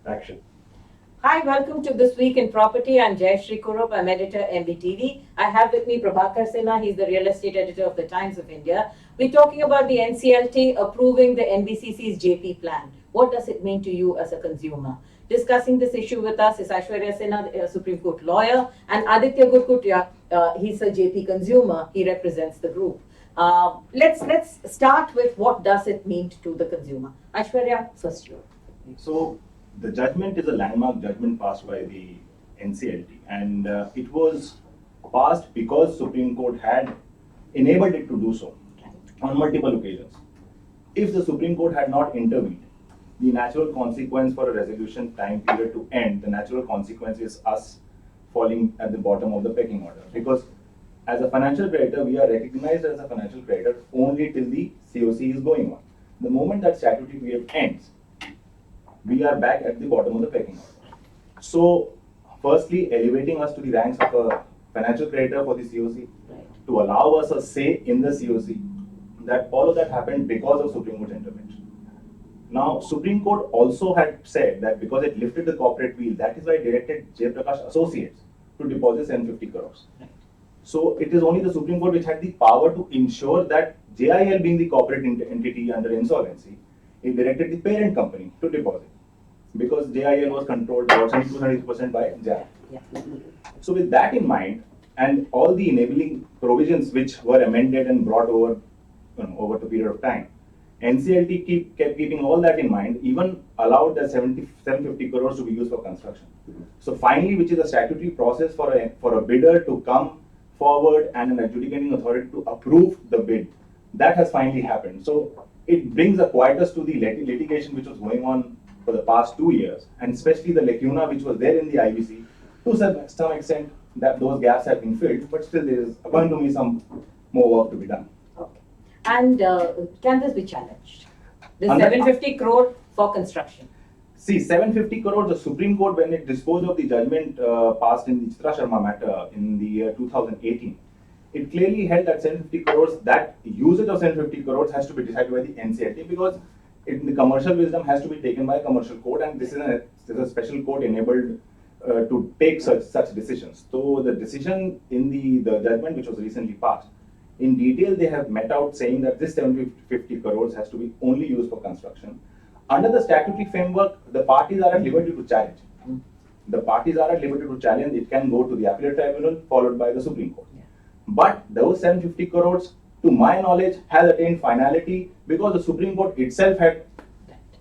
Action. Hi, welcome to This Week in Property. I'm Jayashree Kurup. I'm editor MBTV. I have with me Prabhakar Sinha. He's the real estate editor of the Times of India. We're talking about the NCLT approving the NBCC's JP plan. What does it mean to you as a consumer? Discussing this issue with us is Aishwarya Sinha, a Supreme Court lawyer, and Aditya Gurkutia. He's a JP consumer. He represents the group. Let's start with what does it mean to the consumer. Aishwarya, first you. So, the judgment is a landmark judgment passed by the NCLT, and it was passed because Supreme Court had enabled it to do so on multiple occasions. If the Supreme Court had not intervened, the natural consequence for a resolution time period to end, the natural consequence is us falling at the bottom of the pecking order. Because as a financial creditor, we are recognized as a financial creditor only till the COC is going on. The moment that statutory period ends, we are back at the bottom of the pecking order. So, firstly, elevating us to the ranks of a financial creditor for the COC, to allow us a say in the COC, that all of that happened because of Supreme Court intervention. Now, Supreme Court also had said that because it lifted the corporate wheel, that is why it directed Jayaprakash Associates to deposit 750 crores. So, it is only the Supreme Court which had the power to ensure that JIL, being the corporate entity under insolvency, it directed the parent company to deposit, because JIL was controlled about 72-73% by JAL. So with that in mind, and all the enabling provisions which were amended and brought over, over the period of time, NCLT kept keeping all that in mind, even allowed that 750 crores to be used for construction. So finally, which is a statutory process for a bidder to come forward and an adjudicating authority to approve the bid, that has finally happened. So it brings a quietus to the litigation which was going on for the past 2 years, and especially the lacuna which was there in the IBC. To some extent, that those gaps have been filled, but still there is, according to me, some more work to be done. Okay. And can this be challenged? The Under- 750 crore for construction. See, 750 crores, the Supreme Court, when it disposed of the judgment passed in the Chitra Sharma matter in the year 2018, it clearly held that 750 crores, that usage of 750 crores has to be decided by the NCLT, because the commercial wisdom has to be taken by a commercial court, and this is a special court enabled to take such decisions. So the decision in the judgment which was recently passed, in detail they have met out saying that this 750 crores has to be only used for construction. Under the statutory framework, the parties are at liberty to challenge. The parties are at liberty to challenge. It can go to the appellate tribunal, followed by the Supreme Court. But those 750 crores, to my knowledge, has attained finality because the Supreme Court itself had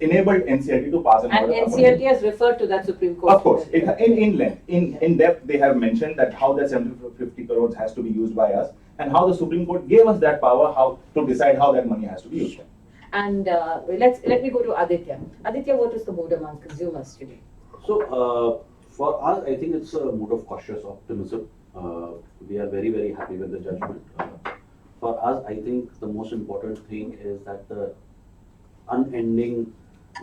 enabled NCLT to pass an And order. NCLT has referred to that Supreme Court. Of course, in length, in depth, they have mentioned that how the 750 crores has to be used by us, and how the Supreme Court gave us that power, how to decide how that money has to be used. And let me go to Aditya. Aditya, what is the mood among consumers today? So, for us, I think it's a mood of cautious optimism. We are very, very happy with the judgment. For us, I think the most important thing is that the unending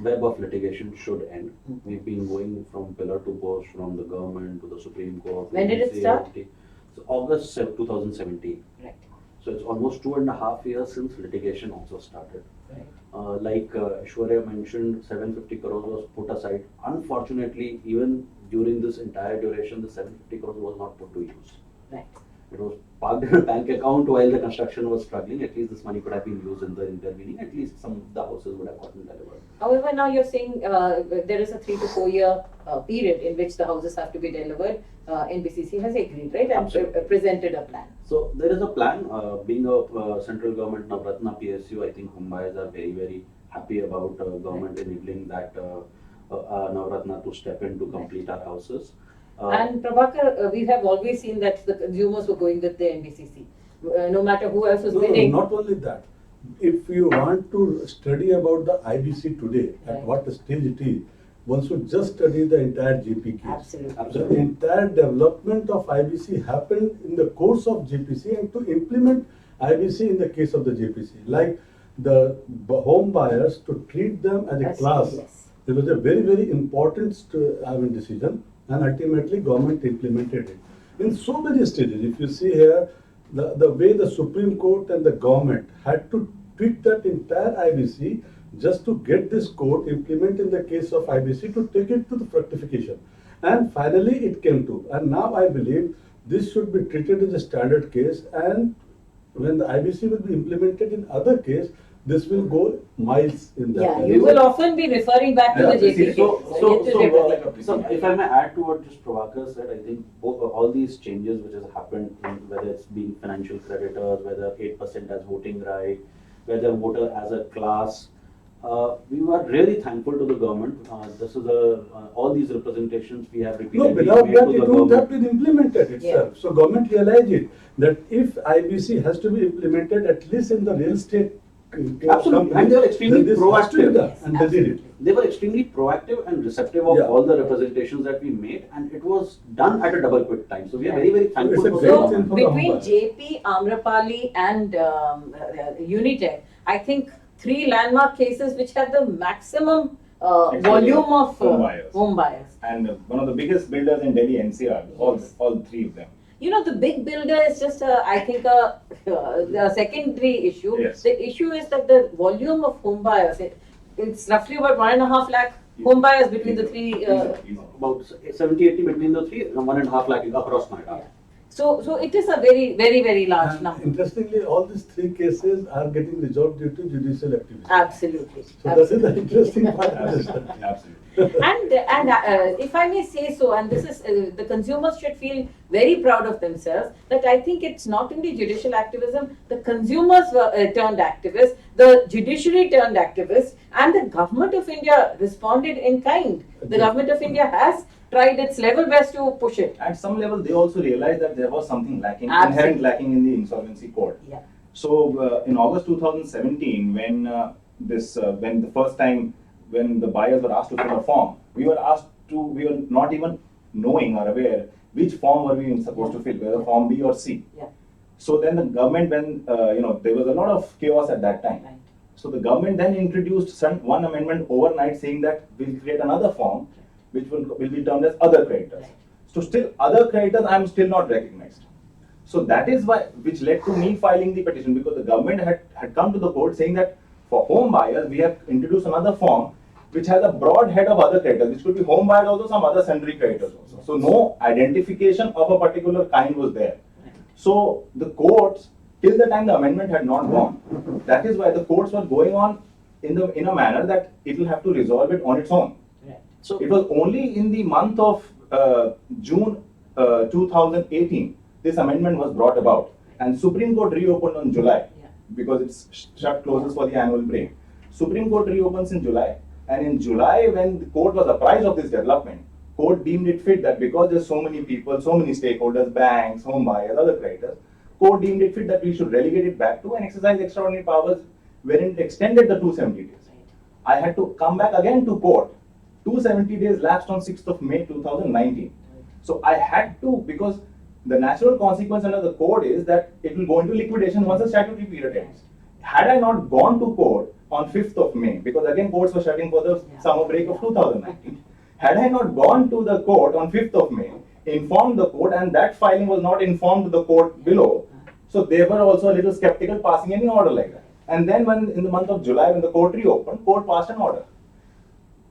web of litigation should end. We've been going from pillar to post, from the government to the Supreme Court. When did it start? So August 2017. Right. So it's almost 2.5 years since litigation also started. Right. Like Aishwarya mentioned, 750 crores was put aside. Unfortunately, even during this entire duration, the 750 crores was not put to use. Right. It was parked in a bank account while the construction was struggling. At least this money could have been used in the intervening. At least some of the houses would have gotten delivered. However, now you're saying there is a 3 to 4 year period in which the houses have to be delivered. NBCC has agreed, right, and presented a plan. So there is a plan. Being a central government Navratna PSU, I think Mumbai's are very, very happy about government enabling that Navratna to step in to complete our houses. And Prabhakar, we have always seen that the consumers were going with the NBCC, no matter who else was bidding. Not only that, if you want to study about the IBC today, Right. at what stage it is, one should just study the entire JP case. Absolutely. The entire development of IBC happened in the course of JPC, and to implement IBC in the case of the JPC, like the home buyers, to treat them as a Yes, class. yes. It was a very, very important decision, and ultimately government implemented it. In so many stages, if you see here, the way the Supreme Court and the government had to treat that entire IBC just to get this code implemented in the case of IBC to take it to the fructification. And finally it came to. And now I believe this should be treated as a standard case, and when the IBC will be implemented in other case, this will go miles in that. Yeah, direction. you will often be referring back to Yeah, the JP case. So, Yet to get the- so if I may add to what just Prabhakar said, I think all these changes which has happened, whether it's being financial creditors, whether 8% as voting right, whether voter as a class, we were really thankful to the government. This is all these representations we have No, repeatedly without made that to it the won't have government. been implemented itself. So government realized it, that if IBC has to be implemented at least in the real estate Absolutely, and they were extremely then this has to be proactive. done, and they did it. They were extremely proactive and receptive of Yeah. all the representations that we made, and it was done at a double quick time. So we are very, very thankful It's a for great the So thing government. for the between home JP, Amrapali and Unitech, I think 3 landmark cases which have the maximum Exposure volume of home buyers. home buyers. And one of the biggest builders in Delhi NCR, all three of them. You know, the big builder is just I think a secondary issue. Yes. The issue is that the volume of home buyers, it's roughly about 1.5 lakh home buyers between the three. Easy. About 70-80 between the three, and 1.5 lakh across Noida. So it is a very, very, very large And number. interestingly, all these 3 cases are getting resolved due to judicial activity. Absolutely. So that is the interesting part of this. Absolutely. Absolutely. And if I may say so, and this is the consumers should feel very proud of themselves, that I think it's not only judicial activism, the consumers were turned activists, the judiciary turned activists, and the government of India responded in kind. The government of India has tried its level best to push it. At some level, they also realized that there was something lacking, Absolutely. inherent lacking in the insolvency code. Yeah. So in August 2017, when when the first time when the buyers were asked to fill a form, we were not even knowing or aware which form were we supposed to fill, whether form B or C. Yeah. So then the government, when there was a lot of chaos at that time. Right. So the government then introduced one amendment overnight saying that we'll create another form which will be termed as other creditors. Right. So still other creditors I am still not recognized. So that is why, which led to me filing the petition, because the government had come to the court saying that for home buyers we have introduced another form which has a broad head of other creditors, which could be home buyers also, some other sundry creditors also. So no identification of a particular kind was there. So the courts, till the time the amendment had not gone, that is why the courts were going on in a manner that it will have to resolve it on its own. Right. So It was only in the month of June 2018 this amendment was brought about, and Supreme Court reopened on July Yeah. because it's shut closes for the annual break. Supreme Court reopens in July, and in July, when the court was apprised of this development, court deemed it fit that because there's so many people, so many stakeholders, banks, home buyers, other creditors, court deemed it fit that we should relegate it back to and exercise extraordinary powers wherein it extended the 270 days. I had to come back again to court. 270 days lapsed on 6th of May 2019. So I had to, because the natural consequence under the code is that it will go into liquidation once the statutory period ends. Had I not gone to court on 5th of May, because again courts were shutting for the summer break of 2019, had I not gone to the court on 5th of May, informed the court, and that filing was not informed to the court below, so they were also a little skeptical passing any order like that. And then when in the month of July, when the court reopened, court passed an order.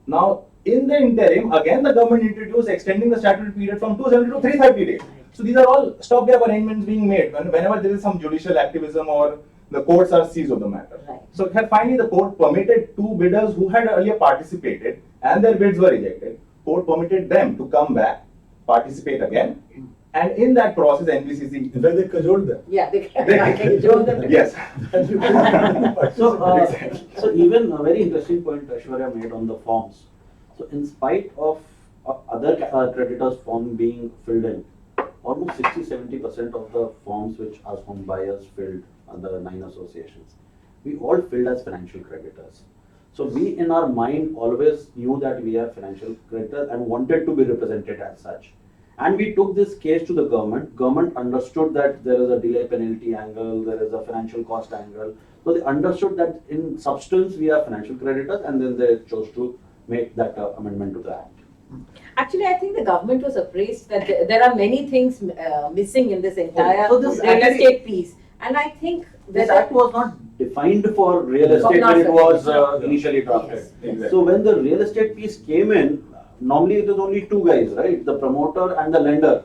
Now, in the interim, again the government introduced extending the statutory period from 270 to 330 days. So these are all stopgap arrangements being made whenever there is some judicial activism or the courts are seized of the matter. Right. So finally the court permitted 2 bidders who had earlier participated and their bids were rejected. Court permitted them to come back, participate again, and in that process NBCC. In fact, they cajoled them. Yeah, they can join them. Yes. So even a very interesting point Aishwarya made on the forms. So in spite of other creditors' form being filled in, almost 60-70% of the forms which us home buyers filled on the 9 associations, we all filled as financial creditors. So we in our mind always knew that we are financial creditors and wanted to be represented as such. And we took this case to the government. Government understood that there is a delay penalty angle, there is a financial cost angle. So they understood that in substance we are financial creditors, and then they chose to make that amendment to the act. Actually, I think the government was appraised that there are many things missing in this entire So this real actually- estate piece. And I think This that act was not defined for real estate not when it for was real initially drafted. Yes. Exactly. So when the real estate piece came in, normally it was only two guys, right? The promoter and the lender.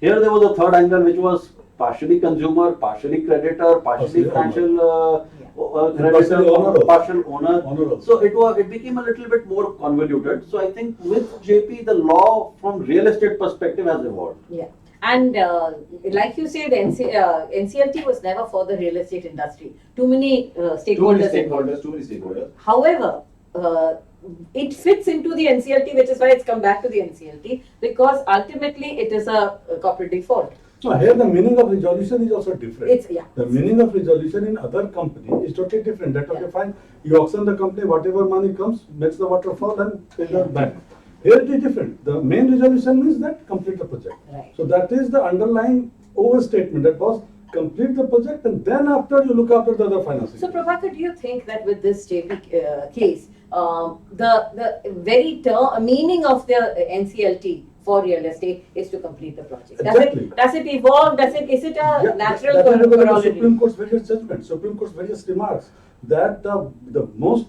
Here there was a third angle which was partially consumer, partially creditor, partially Partially financial And creditor, partially owner also. partial owner. Owner also. So it became a little bit more convoluted. So I think with JP the law from real estate perspective has evolved. Yeah, and like you say, the NCLT was never for the real estate industry. Too many Too many stakeholders involved. stakeholders. However, it fits into the NCLT, which is why it's come back to the NCLT, because ultimately it is a corporate default. So here the meaning of resolution is also different. It's, yeah. The meaning of resolution in other company is totally different. That okay, Yeah. fine. You auction the company, whatever money comes, makes the waterfall and pays Yeah. the bank. Here it is different. The main resolution means that complete the project. Right. So that is the underlying overstatement. That was complete the project and then after you look after the other financing. So, Prabhakar, do you think that with this JP case, the very meaning of the NCLT for real estate is to complete the project? Exactly. Does it evolve? Is it a Yeah, natural that is because of the corollary? Supreme Court's various judgments, Supreme Court's various remarks, that the most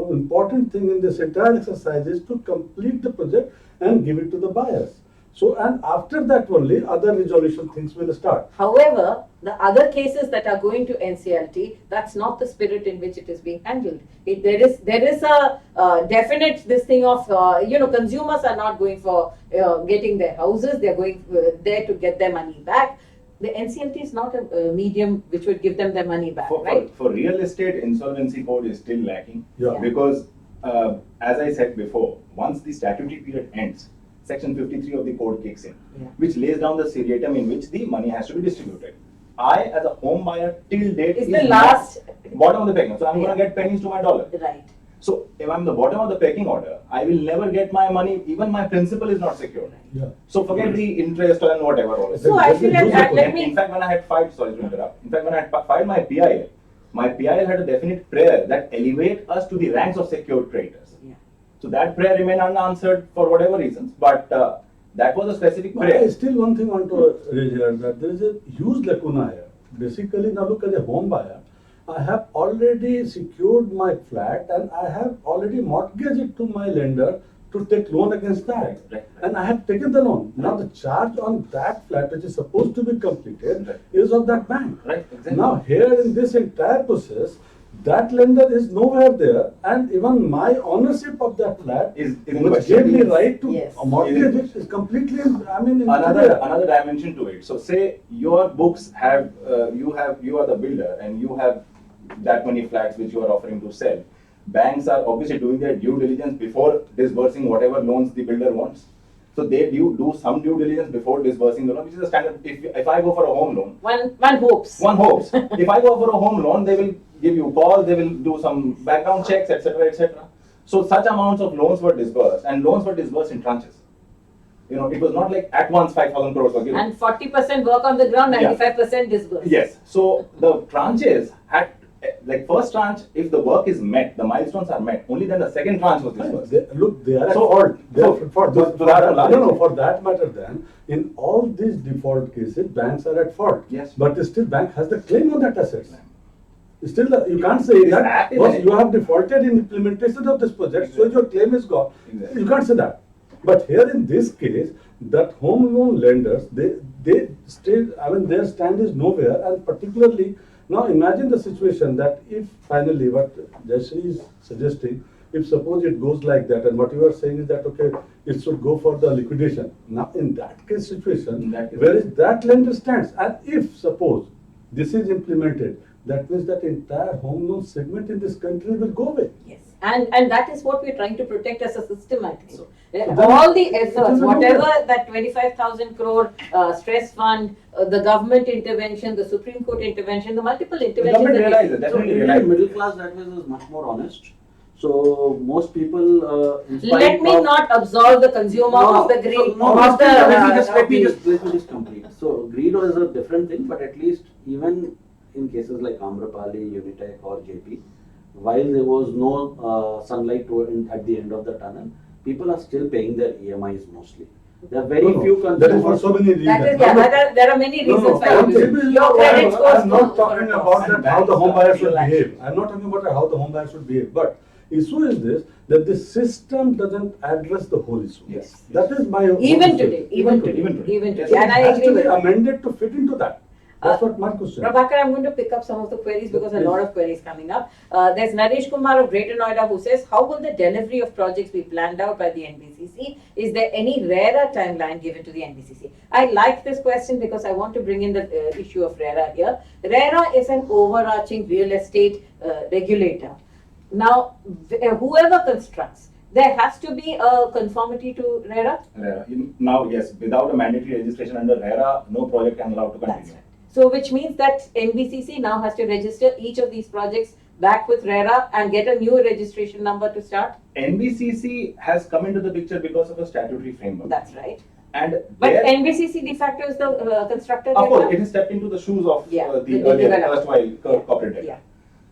important thing in this entire exercise is to complete the project and give it to the buyers. So, and after that only other resolution things will start. However, the other cases that are going to NCLT, that's not the spirit in which it is being handled. There is a definite this thing of consumers are not going for getting their houses; they're going there to get their money back. The NCLT is not a medium which would give them their money back, right? For real estate, insolvency code is still lacking. Yeah. Because, as I said before, once the statutory period ends, Section 53 of the code kicks in, Yeah. which lays down the seriatim in which the money has to be distributed. I, as a home buyer, till date, Is is the not last bottom of the pecking. So I'm Yeah. going to get pennies to my dollar. right? So if I'm the bottom of the pecking order, I will never get my money. Even my principal is not secure. Yeah. So forget the interest and whatever. all of So that. I feel like let me. In fact, when I had filed, sorry to interrupt. In fact, when I had filed my PIL had a definite prayer that elevate us to the ranks of secured creditors. Yeah. So that prayer remained unanswered for whatever reasons, but that was a specific But prayer. I still one thing I want to raise here, that there is a huge lacuna here. Basically, now look as a home buyer, I have already secured my flat and I have already mortgaged it to my lender to take loan against that. Right. And I have taken the loan. Now the charge on that flat which is supposed to be completed Right. is of that bank. Right, exactly. Now here in this entire process, that lender is nowhere there and even my ownership of that flat Is in which question. gave me right to Yes. mortgage it is completely, in Another dimension to it. So say your books have you are the builder and you have that many flats which you are offering to sell. Banks are obviously doing their due diligence before disbursing whatever loans the builder wants. So they do some due diligence before disbursing the loan, which is a standard. If I go for a home loan, One hopes. one hopes. If I go for a home loan, they will give you calls, they will do some background checks, etc., etc. So such amounts of loans were disbursed, and loans were disbursed in tranches. It was not like at once 5,000 crores were given. And 40% work on the ground, Yeah. 95% disbursed. Yes. So the tranches had, like first tranche, if the work is met, the milestones are met, only then the second tranche was disbursed. They are at So- fault. They are so- at fault. so- so that allows- For that matter then, in all these default cases, banks are at fault. Yes. But still bank has the claim on that assets. Still, you can't say It's that, active because and- you have defaulted in implementation of this project, so your claim is gone. Exactly. You can't say that. But here in this case, that home loan lenders, they still, their stand is nowhere, and particularly, now imagine the situation that if finally what Jayashree is suggesting, if suppose it goes like that, and what you are saying is that, okay, it should go for the liquidation. Now, in that case situation, In that case- where is that lender stands? And if suppose this is implemented, that means that entire home loan segment in this country will go away. Yes, and that is what we're trying to protect as a system, I think. So All the then- efforts, so then- whatever that 25,000 crore stress fund, the government intervention, the Supreme Court intervention, the multiple interventions. government that we- realizes that. So Definitely Indian realize. middle class that way is much more honest. So most people, in spite Let me of- not absolve the consumer of the greed, So, no, of the. let me of the- just complete. So greed is a different thing, but at least even in cases like Amrapali, Unitech or JP, while there was no sunlight at the end of the tunnel, people are still paying their EMIs mostly. There are very No, no, few that is for consumers. so many reasons. That is, No, yeah, no. there are many No, reasons no, why you JP is your not- credit scores I'm not go talking for a about toss. that how the home buyer should Banks are behave. I'm not talking about how the home buyer should behave. But issue is this, that the system doesn't address the whole issue. Yes. That is my. whole Even issue. today, even today, even today. even Yes, today, it and I It has agree to with be you. amended to fit into that. That's what my question is. Prabhakar, I'm going to pick up some of the queries because a lot of queries coming up. There's Naresh Kumar of Greater Noida who says, how will the delivery of projects be planned out by the NBCC? Is there any rarer timeline given to the NBCC? I like this question because I want to bring in the issue of RERA here. RERA is an overarching real estate regulator. Now, whoever constructs, there has to be a conformity to RERA. Now, yes, without a mandatory registration under RERA, no project can allow to That's continue. right. So which means that NBCC now has to register each of these projects back with RERA and get a new registration number to start? NBCC has come into the picture because of a statutory framework. That's right. And But there, NBCC de facto is the constructor. of course, there it has stepped into the shoes of Yeah, the the earlier developer. erstwhile Yeah. corporate debt. Yeah.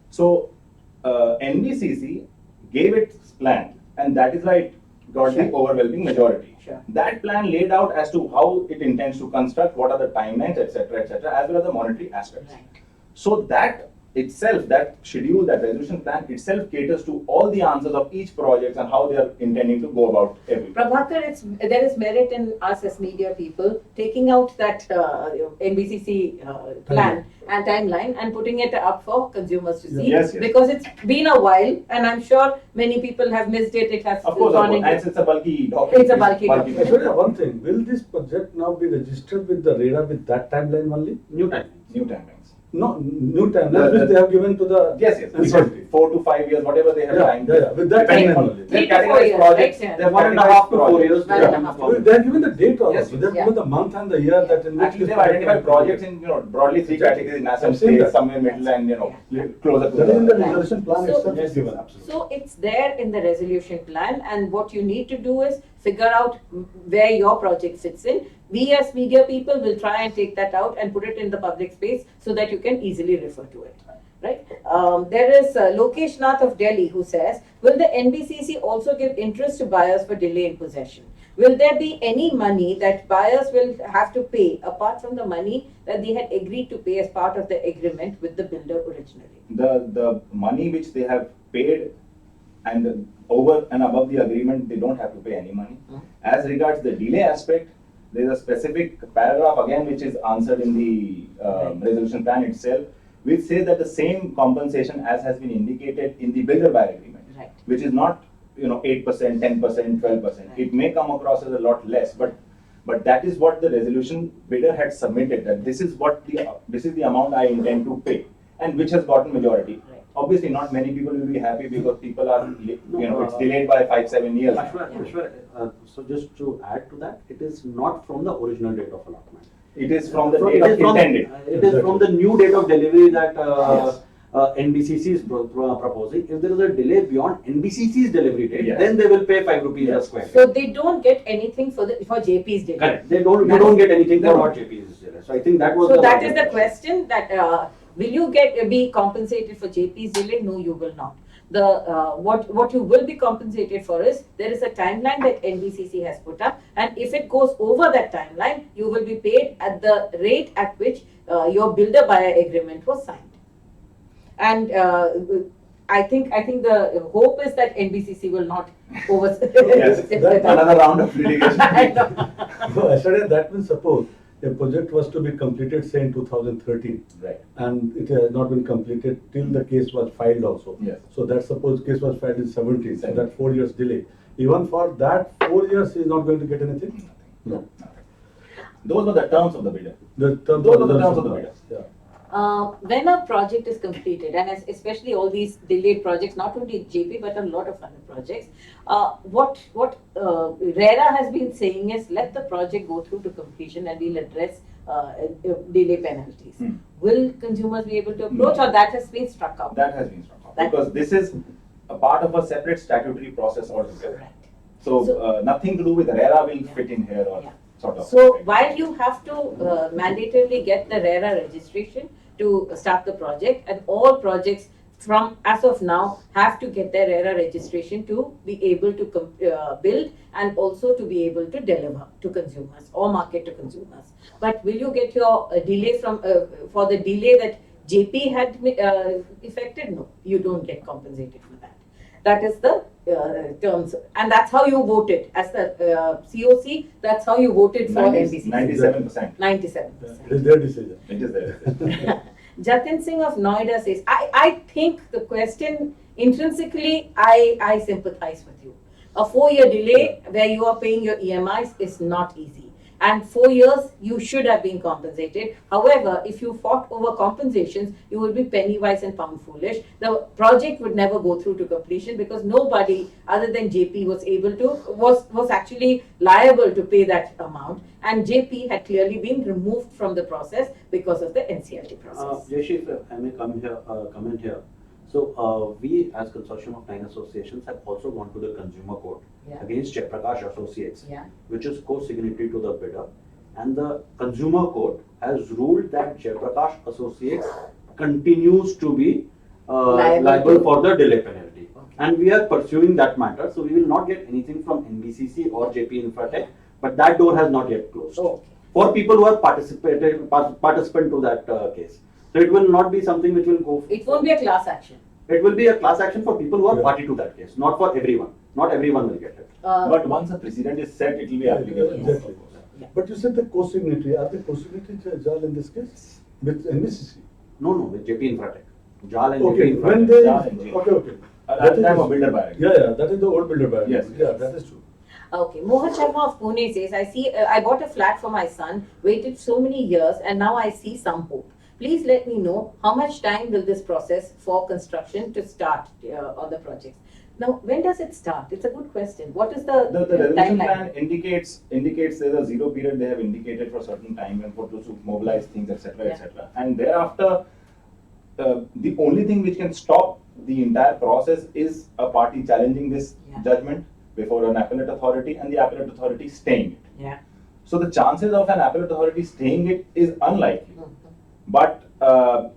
So, NBCC gave its plan, and that is why it got Sure. the overwhelming majority. Sure. That plan laid out as to how it intends to construct, what are the timelines, etc., as well as the monetary aspects. Right. So that itself, that schedule, that resolution plan itself caters to all the answers of each project and how they are intending to go about every. Prabhakar, there is merit in us as media people taking out that NBCC plan and timeline and putting it up for consumers to see. Yes, yes. Because it's been a while and I'm sure many people have missed it. It has Of course, gone and into. it's a bulky document. It's a bulky document. Sorry, one thing, will this project now be registered with the RERA with that timeline only? New timelines. New timelines. No, new timeline which they have given to the. Yes, yes. Because NCLT. 4 to 5 years, whatever they have Yeah, time. yeah, with that Depending timeline on- only. They 3 have to 4 categorized years, projects. right? They have 1.5 to 4 categorized years. One and a half. Well, they have given the date also. Yes, They have yeah. given the month and the year that in which. Actually, this they've project identified will be projects completed. in, broadly 3 Exactly. categories, nascent I've seen stage, that. somewhere middle, and, closer to That is in the the. resolution plan So- itself Yes, is given. absolutely. So it's there in the resolution plan, and what you need to do is figure out where your project fits in. We as media people will try and take that out and put it in the public space so that you can easily refer to it. Right? There is Lokesh Nath of Delhi who says, will the NBCC also give interest to buyers for delay in possession? Will there be any money that buyers will have to pay apart from the money that they had agreed to pay as part of the agreement with the builder originally? The money which they have paid and over and above the agreement, they don't have to pay any money. As regards the delay aspect, there is a specific paragraph again which is answered in the resolution plan itself, which says that the same compensation as has been indicated in the builder buyer agreement, Right. which is not 8%, 10%, 12%. Right. It may come across as a lot less, but that is what the resolution bidder had submitted, that this is the amount I intend to pay, and which has gotten majority. Right. Obviously, not many people will be happy because people are, No, it's delayed by 5-7 years. Ashwar, so just to add to that, it is not from the original date of allotment. It is from the From- date it is of from- intended. It is from the new date of delivery that Yes. NBCC is proposing. If there is a delay beyond NBCC's delivery date, Yes. then they will pay 5 rupees a Yes. square So feet. they don't get anything for JP's delay. Correct. They don't get anything for what JP is delay. So I think that was So the that is larger the question that will you be compensated for JP's delay? No, you will not. What you will be compensated for is there is a timeline that NBCC has put up, and if it goes over that timeline, you will be paid at the rate at which your builder buyer agreement was signed. And I think the hope is that NBCC will not over. Yes, another round of litigation. I know. So yesterday, that means suppose a project was to be completed, say in 2013, Right. and it has not been completed till the case was filed also. Yes. So that suppose case was filed in 17, so 17. that 4 years delay. Even for that 4 years, he is not going to get anything? No. Those were the terms of the bidder. The terms Those are the terms of the resolution bidder. plan. Yeah. When a project is completed, and especially all these delayed projects, not only JP but a lot of other projects, what RERA has been saying is let the project go through to completion and we'll address delay penalties. Hmm. Will consumers be able to approach, No. or that has been struck out? That has been struck off, That- because this is a part of a separate statutory process altogether. Right. So, So- nothing to do with RERA will Yeah. fit in here or Yeah. sort of. So while you have to mandatorily get the RERA registration to start the project, and all projects from as of now have to get their RERA registration to be able to build and also to be able to deliver to consumers or market to consumers. But will you get your delay from for the delay that JP had effected? No, you don't get compensated for that. That is the terms, and that's how you voted as the COC. That's how you voted for NBCC. 97%. 97%. It is their decision. It is there. Jatin Singh of Noida says, I think the question intrinsically, I sympathize with you. A 4-year delay where you are paying your EMIs is not easy. And 4 years, you should have been compensated. However, if you fought over compensations, you would be penny wise and pound foolish. The project would never go through to completion because nobody other than JP was able to, was actually liable to pay that amount. And JP had clearly been removed from the process because of the NCLT process. Jayashree, if I may comment here. So we as consortium of 9 associations have also gone to the consumer court Yeah. against Jayaprakash Associates, Yeah. which is co-signatory to the bidder. And the consumer court has ruled that Jayaprakash Associates continues to be liable to- for the delay penalty. Okay. And we are pursuing that matter. So we will not get anything from NBCC or JP Infratech, but that door has not yet closed. Okay. For people who have participant to that case. So it will not be something which will go. It won't be a class action. It will be a class action for people who are Yeah. party to that case, not for everyone. Not everyone will get it. But once a precedent is set, it will be applicable. Exactly. But you said the co-signatory, are they co-signatory, Jal, in this case? With NBCC? No, with JP Infratech. JAL and Okay, JP when Infratech. they, Yeah, and okay, okay. At That the time is- of builder buyer. Yeah, that is the old builder buyer. Yes. Yeah, that is true. Okay, Mohan Sharma of Pune says, I bought a flat for my son, waited so many years, and now I see some hope. Please let me know how much time will this process for construction to start on the projects. Now, when does it start? It's a good question. What is the, The resolution timeline? plan indicates there's a zero period they have indicated for certain time and for to mobilize things, etc., Yeah. etc. And thereafter, the only thing which can stop the entire process is a party challenging this Yeah. judgment before an appellate authority and the appellate authority staying it. Yeah. So the chances of an appellate authority staying it is unlikely. Mhm. But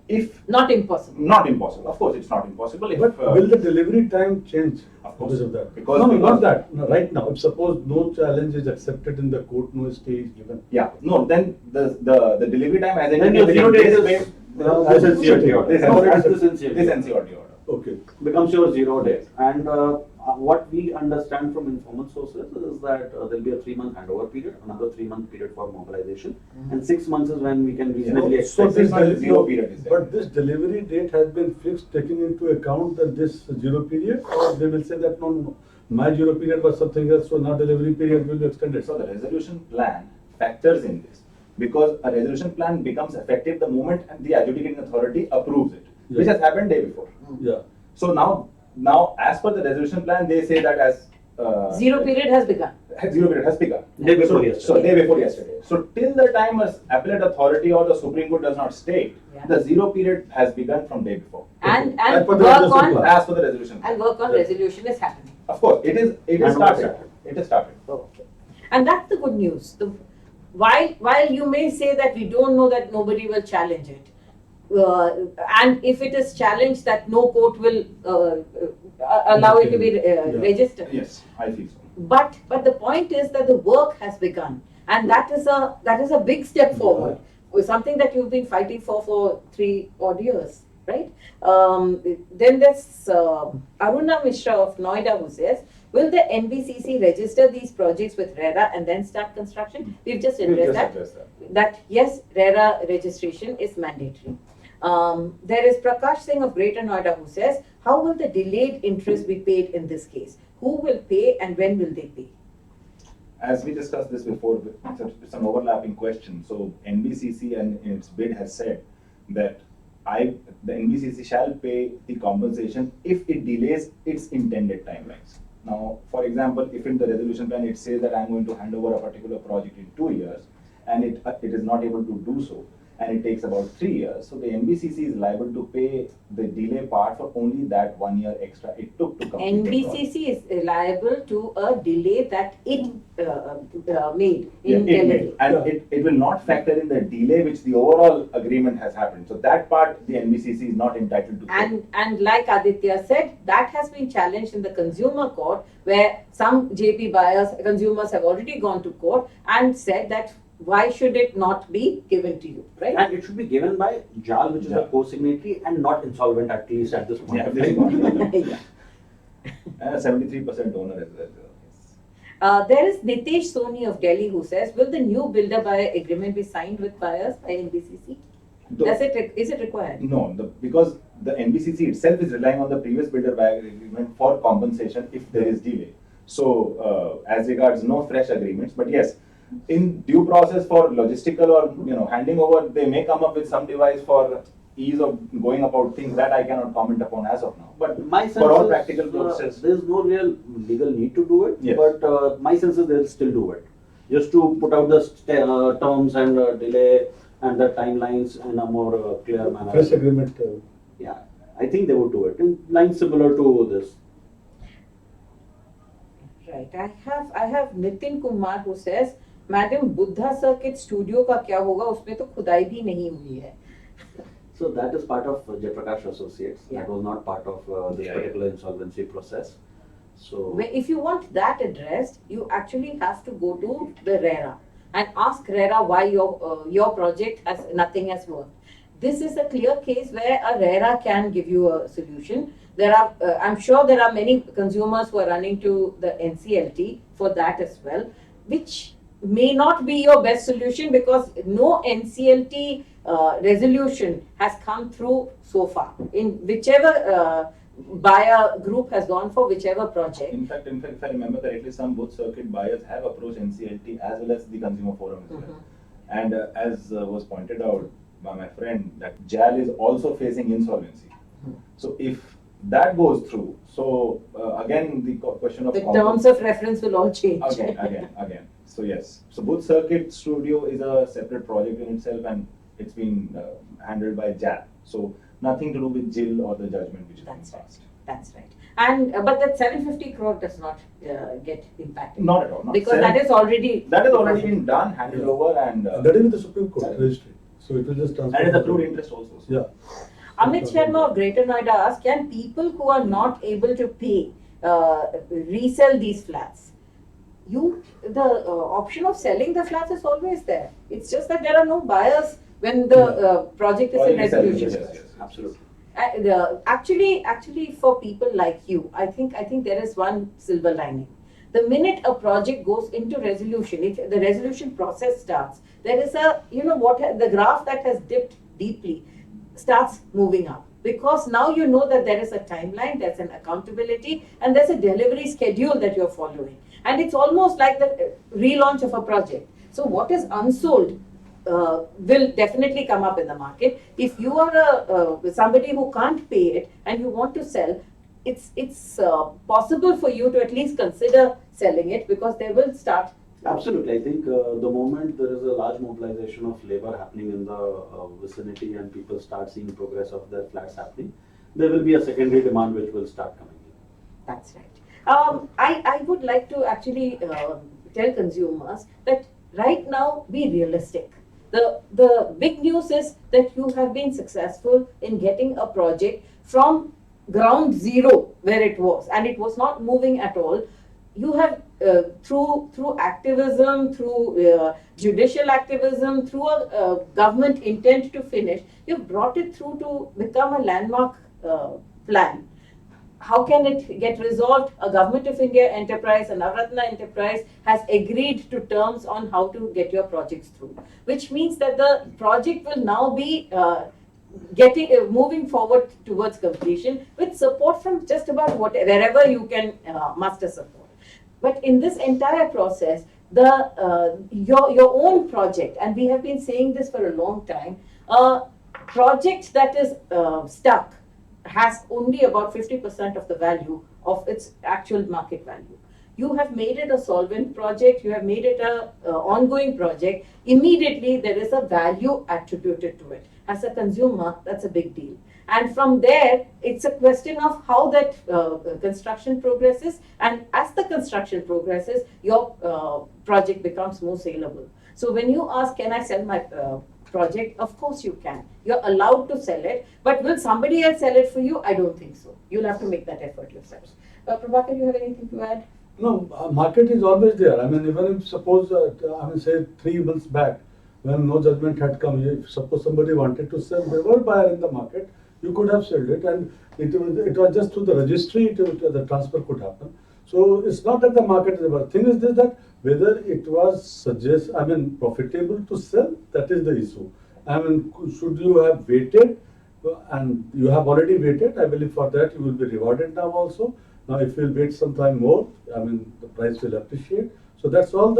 if Not impossible. not impossible, of course, it's not impossible. If, But will the delivery time change Of course. because of that? Because- No, not because- that. No, right now, if suppose no challenge is accepted in the court, no stay is given. yeah, no, then the delivery time as Then your indicated 0 in days this is way- this NCLT order. This No, NCLT this NCLT this order. NCLT order. Okay. Becomes your 0 days. And what we understand from informal sources is that there'll be a 3-month handover period, another 3-month period for mobilization, and 6 months is when we can reasonably So expect. this deli- zero period is there. But this delivery date has been fixed, taking into account that this zero period, or they will say that no, my zero period was something else, so now delivery period will be extended. So the resolution plan factors in this because a resolution plan becomes effective the moment the adjudicating authority approves it, which Yeah. has happened day before. Yeah. So now as per the resolution plan, they say that as Zero period has begun. Zero period has begun. Day before So yesterday. day before yesterday. So till the time an appellate authority or the Supreme Court does not state, Yeah. the zero period has begun from day before. And And for the work resolution on plan. As per the resolution plan. and work on Yeah. resolution is happening. Of course, it is And started. what- It is started. Okay. And that's the good news. While you may say that we don't know that nobody will challenge it, and if it is challenged that no court will allow it to be Yeah. registered. Yes, I feel so. But the point is that the work has begun, and that is a big step forward. With something that you've been fighting for 3 odd years, right? Then there's Aruna Mishra of Noida who says, will the NBCC register these projects with RERA and then start construction? We've just We'll addressed just that. address that. That yes, RERA registration is mandatory. There is Prakash Singh of Greater Noida who says, how will the delayed interest be paid in this case? Who will pay and when will they pay? As we discussed this before, it's an overlapping question. So NBCC and in its bid has said that the NBCC shall pay the compensation if it delays its intended timelines. Now, for example, if in the resolution plan it says that I'm going to hand over a particular project in 2 years and it is not able to do so, and it takes about 3 years. So the NBCC is liable to pay the delay part for only that 1 year extra it took to complete the project. NBCC is liable to a delay that it made Yeah, in it delivery. may. And Yeah. it will not factor in the delay which the overall agreement has happened. So that part the NBCC is not entitled to pay. And like Aditya said, that has been challenged in the consumer court, where some JP buyers, consumers have already gone to court and said that why should it not be given to you, right? And it should be given by JAL, which is Yeah. a co-signatory and not insolvent, at least at this point Yeah, of this is time. not- Yeah. And a 73% owner as well. Yes. There is Nitesh Soni of Delhi who says, will the new builder buyer agreement be signed with buyers by NBCC? Is it required? No, because the NBCC itself is relying on the previous builder buyer agreement for compensation if there is delay. So, as regards no fresh agreements, but yes, in due process for logistical or handing over, they may come up with some device for ease of going about things that I cannot comment upon as of now. But My sense for all is, practical purposes, there's no real legal need to do it, Yes. but my sense is they'll still do it. Just to put out the terms and delay and the timelines in a more clear manner. Fresh agreement. Yeah, I think they would do it in line similar to this. Right. I have Nitin Kumar who says, Madam Buddha Circuit Studio का क्या होगा उसमें तो खुदाई भी नहीं हुई है. So that is part of Jaiprakash Associates. Yeah. That was not part of this Yeah, particular insolvency process. So If you want that addressed, you actually have to go to the RERA and ask RERA why your project has nothing has worked. This is a clear case where a RERA can give you a solution. There are, I'm sure there are many consumers who are running to the NCLT for that as well, which may not be your best solution because no NCLT resolution has come through so far in whichever buyer group has gone for whichever project. in fact, if I remember correctly, some both circuit buyers have approached NCLT as well as the consumer forum as well. And as was pointed out by my friend, that JAL is also facing insolvency. So if that goes through, so again the question of The terms of reference will all change. again. So yes, so Booth Circuit Studio is a separate project in itself, and it's been handled by JAL. So nothing to do with JIL or the judgment which has been That's right. passed. That's right. And but that 750 crore does not get impacted. Not at all. Not Because that is already. that has already been done, handed Yeah. over, and That is with the Supreme Court Correct. registry. So it will just transfer. and it's accrued interest also. So. Yeah. Amit Sharma of Greater Noida asks, can people who are not able to pay resell these flats? The option of selling the flats is always there. It's just that there are no buyers when the project is in Already selling, resolution. yes, yes. absolutely. Actually, for people like you, I think there is one silver lining. The minute a project goes into resolution, the resolution process starts, there is the graph that has dipped deeply starts moving up. Because now you know that there is a timeline, there's an accountability, and there's a delivery schedule that you're following. And it's almost like the relaunch of a project. So what is unsold will definitely come up in the market. If you are somebody who can't pay it and you want to sell, it's possible for you to at least consider selling it because they will start. Absolutely. I think the moment there is a large mobilization of labor happening in the vicinity and people start seeing progress of their flats happening, there will be a secondary demand which will start coming in. That's right. I would like to actually tell consumers that right now be realistic. The big news is that you have been successful in getting a project from ground zero where it was, and it was not moving at all. You have through activism, through judicial activism, through a government intent to finish, you've brought it through to become a landmark plan. How can it get resolved? A Government of India enterprise, a Navratna enterprise has agreed to terms on how to get your projects through, which means that the project will now be moving forward towards completion with support from just about wherever you can muster support. But in this entire process, your own project, and we have been saying this for a long time, a project that is stuck has only about 50% of the value of its actual market value. You have made it a solvent project, you have made it a ongoing project. Immediately there is a value attributed to it. As a consumer, that's a big deal. And from there, it's a question of how that construction progresses. And as the construction progresses, your project becomes more saleable. So when you ask, can I sell my project? Of course you can. You're allowed to sell it. But will somebody else sell it for you? I don't think so. You'll have to make that effort yourself. Prabhakar, you have anything to add? No, market is always there. I mean, even if suppose, say 3 months back, when no judgment had come, if suppose somebody wanted to sell, there were buyer in the market, you could have sold it, and it was just through the registry, the transfer could happen. So it's not that the market is there. Thing is this, that whether it was profitable to sell, that is the issue. I mean, should you have waited, and you have already waited, I believe for that you will be rewarded now also. Now, if you will wait some time more, I mean, the price will appreciate. So that's all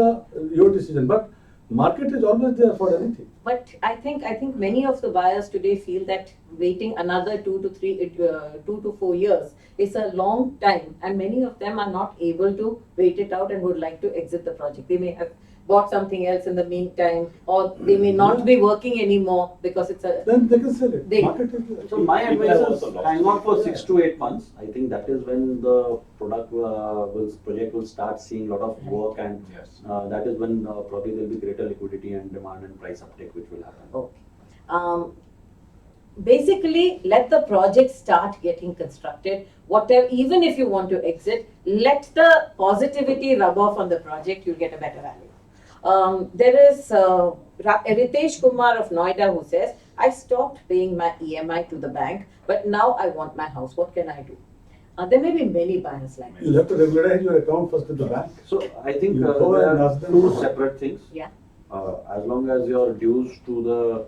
your decision. But market is always there for anything. But I think many of the buyers today feel that waiting another 2 to 4 years is a long time, and many of them are not able to wait it out and would like to exit the project. They may have bought something else in the meantime, or they may not be working anymore because it's a. Then they can sell it. They- Market is there. So my People advice have is also lost hang on for it. 6 to 8 months. I think that is when the project will start seeing a lot of work, and Yes. that is when probably there will be greater liquidity and demand and price uptake which will happen. Okay. Basically, let the project start getting constructed. Whatever, even if you want to exit, let the positivity rub off on the project. You'll get a better value. There is Ritesh Kumar of Noida who says, I stopped paying my EMI to the bank, but now I want my house. What can I do? There may be many buyers like this. You'll have to regularize your account first with the bank. So I think You go there and are ask them. 2 separate things. Yeah. As long as your dues to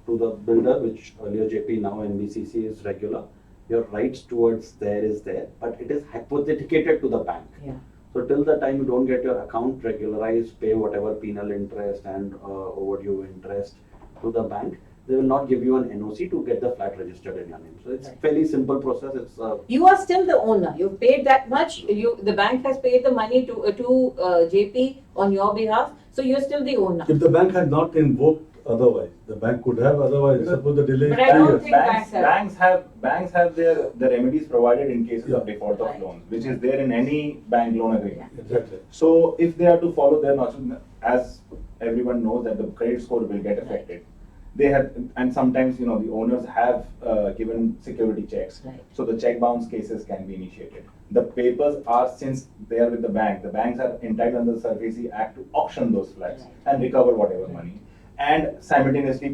the builder, which earlier JP, now NBCC is regular, your rights towards there is there, but it is hypothecated to the bank. Yeah. So till the time you don't get your account regularized, pay whatever penal interest and overdue interest to the bank, they will not give you an NOC to get the flat registered in your name. So it's Right. fairly simple process. It's You are still the owner. You've paid that much. The bank has paid the money to JP on your behalf. So you're still the owner. If the bank had not invoked otherwise, the bank could have otherwise, suppose the delay is But I 2 don't years. think banks have. Banks have their remedies provided in cases of Yeah. default of Right. loans, which is there in any bank loan agreement. Exactly. So if they are to follow their notion, as everyone knows that the credit score will get affected. They have, and sometimes, the owners have given security checks. Right. So the check bounce cases can be initiated. The papers are, since they are with the banks are entitled under the SARFAESI Act to auction those flats Right. and recover whatever money, and simultaneously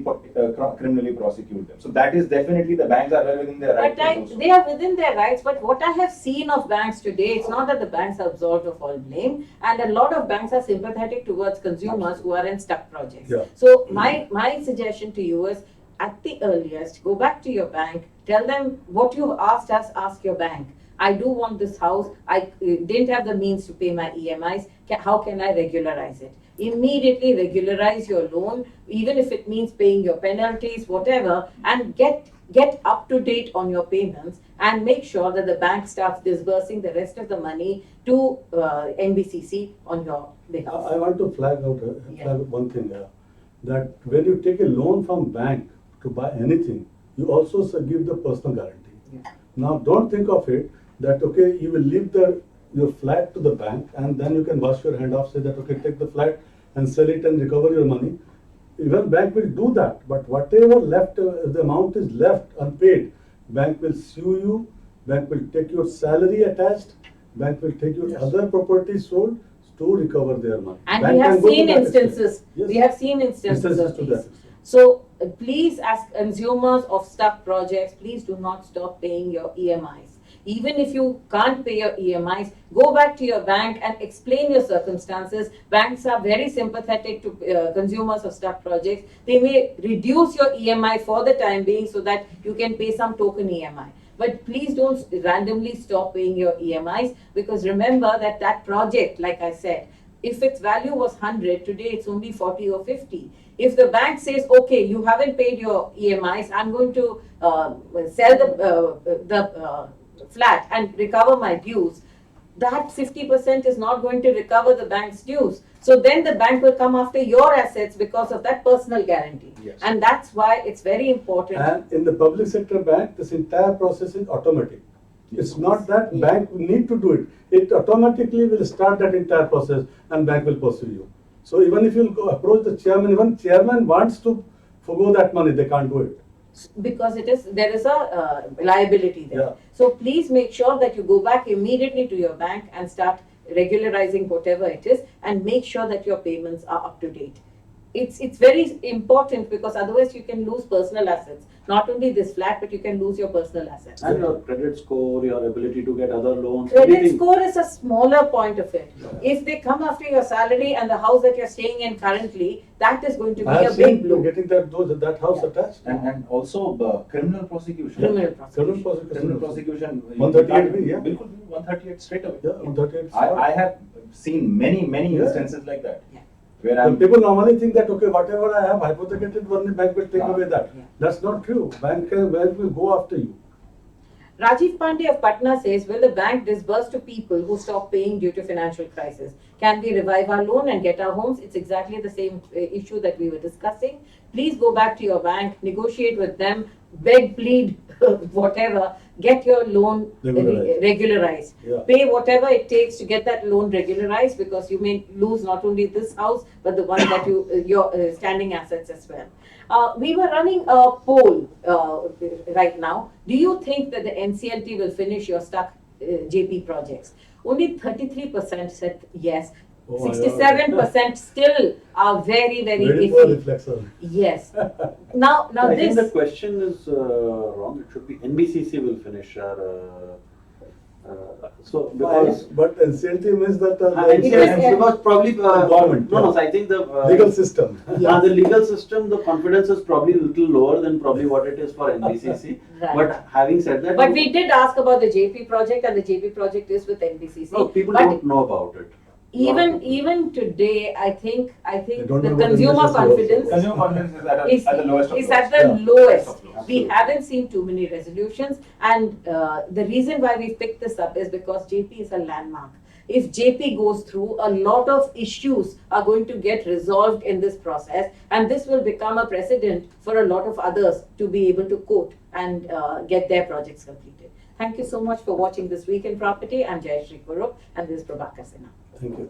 criminally prosecute them. So that is definitely, the banks are well within their right But to do so. they are within their rights. But what I have seen of banks today, it's not that the banks are absolved of all blame, and a lot of banks are sympathetic towards consumers who are in stuck projects. Yeah. So my suggestion to you is, at the earliest, go back to your bank, tell them what you've asked us, ask your bank. I do want this house. I didn't have the means to pay my EMIs. How can I regularize it? Immediately regularize your loan, even if it means paying your penalties, whatever, and get up to date on your payments, and make sure that the bank starts disbursing the rest of the money to NBCC on your behalf. I want to flag one thing here, that when you take a loan from bank to buy anything, you also give the personal guarantee. Yeah. Now, don't think of it that, okay, you will leave your flat to the bank and then you can wash your hand off, say that, okay, take the flat and sell it and recover your money. Even bank will do that, but whatever left, the amount is left unpaid, bank will sue you, bank will take your salary attached, bank will take your Yes. other properties sold to recover their money. And Bank we have can go to seen that extent. instances. Yes. We have seen instances Instances of to these. that extent. So please, as consumers of stuck projects, please do not stop paying your EMIs. Even if you can't pay your EMIs, go back to your bank and explain your circumstances. Banks are very sympathetic to consumers of stuck projects. They may reduce your EMI for the time being so that you can pay some token EMI. But please don't randomly stop paying your EMIs, because remember that project, like I said, if its value was 100, today it's only 40 or 50. If the bank says, okay, you haven't paid your EMIs, I'm going to sell the flat and recover my dues, that 50% is not going to recover the bank's dues. So then the bank will come after your assets because of that personal guarantee. Yes. And that's why it's very important. And in the public sector bank, this entire process is automatic. It's not that Yeah. bank need to do it. It automatically will start that entire process and bank will pursue you. So even if you approach the chairman, even chairman wants to forgo that money, they can't do it. Because there is a liability there. Yeah. So please make sure that you go back immediately to your bank and start regularizing whatever it is, and make sure that your payments are up to date. It's very important, because otherwise you can lose personal assets. Not only this flat, but you can lose your personal assets. And your credit score, your ability to get other loans, Credit everything. score is a smaller point of it. If they come after your salary and the house that you're staying in currently, that is going to be I a have big seen you blow. getting that house Yeah. attached. And also criminal prosecution. Criminal Criminal prosecution. Criminal prosecution. prosecution. 138B, yeah. Bilkul, 138 straight away. Yeah, on 38. I have seen many Yeah. instances like that. Yeah. Where The I'm. people normally think that, okay, whatever I have hypothecated, only bank will take Yeah. away that. Yeah. That's not true. Bank will go after you. Rajiv Pandey of Patna says, will the bank disburse to people who stop paying due to financial crisis? Can we revive our loan and get our homes? It's exactly the same issue that we were discussing. Please go back to your bank, negotiate with them, beg, plead, whatever, get your loan Regularized. regularized. Yeah. Pay whatever it takes to get that loan regularized, because you may lose not only this house, but the one that your standing assets as well. We were running a poll right now. Do you think that the NCLT will finish your stuck JP projects? Only 33% said yes. Oh my God. 67% still are very, very Very poor iffy. reflection. Yes. Now I this. think the question is wrong. It should be NBCC will finish our. So because But NCLT means that And It yes, is- because probably Government, no, yeah. so I think the legal system. the legal system, the confidence is probably a little lower than probably what it is for NBCC. Right. But having said that, But we did ask about the JP project, and the JP project is with NBCC. no, people But don't know about it. Lot of people. even today, I think don't the know about consumer NBCC also. confidence Consumer confidence is at the lowest of is lows. at the Yeah. lowest. Of lows. We haven't seen too many resolutions, and the reason why we picked this up is because JP is a landmark. If JP goes through, a lot of issues are going to get resolved in this process, and this will become a precedent for a lot of others to be able to quote and get their projects completed. Thank you so much for watching This Week in Property. I'm Jayashree Kurup, and this is Prabhakar Sinha. Thank you.